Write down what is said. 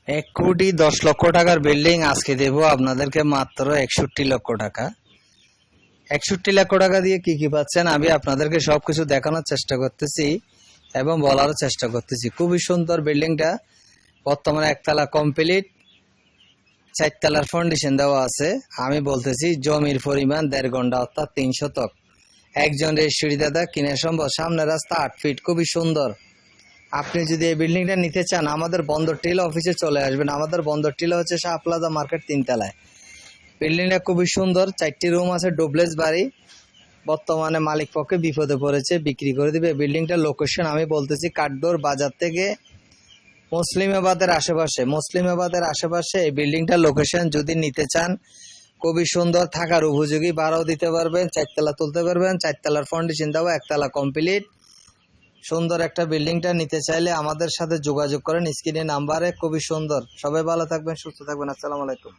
1,10,00,000 টাকার বিল্ডিং আজকে দেব আপনাদেরকে মাত্র 61 লক্ষ টাকা। 61 লক্ষ টাকা দিয়ে কি কি পাচ্ছেন আমি আপনাদেরকে সবকিছু দেখানোর চেষ্টা করতেছি এবং বলার চেষ্টা করতেছি। খুবই সুন্দর বিল্ডিংটা, বর্তমানে একতলা কমপ্লিট, 4 তলার ফাউন্ডেশন দেওয়া আছে। আমি বলতেছি জমির পরিমাণ 1.5 ঘন্টা অর্থাৎ 3 শতক। একজনের সিঁড়ি দাদা কিনে সম্ভব, সামনে রাস্তা 8 ফিট, খুবই সুন্দর। আপনি যদি এই বিল্ডিংটা নিতে চান আমাদের বন্দর টিলা অফিসে চলে আসবেন। আমাদের বন্দর টিলা হচ্ছে শাহ প্লাজা মার্কেট 3 তলায়। বিল্ডিংটা খুবই সুন্দর, 4টি রুম আছে, ডুপ্লেক্স বাড়ি। বর্তমানে মালিক পক্ষে বিপদে পড়েছে, বিক্রি করে দিবে। বিল্ডিংটার লোকেশন আমি বলতেছি কাঠডোর বাজার থেকে মুসলিমাবাদের আশেপাশে এই বিল্ডিংটার লোকেশন। যদি নিতে চান খুবই সুন্দর, থাকার উপযোগী, ভাড়াও দিতে পারবেন, 4 তলা তুলতে পারবেন, 4 তলার ফাউন্ডেশন দেওয়া, 1 তলা কমপ্লিট। সুন্দর একটা বিল্ডিংটা নিতে চাইলে আমাদের সাথে যোগাযোগ করেন স্ক্রিনে নাম্বারে। খুবই সুন্দর। সবাই ভালো থাকবেন, সুস্থ থাকবেন। আসসালামু আলাইকুম।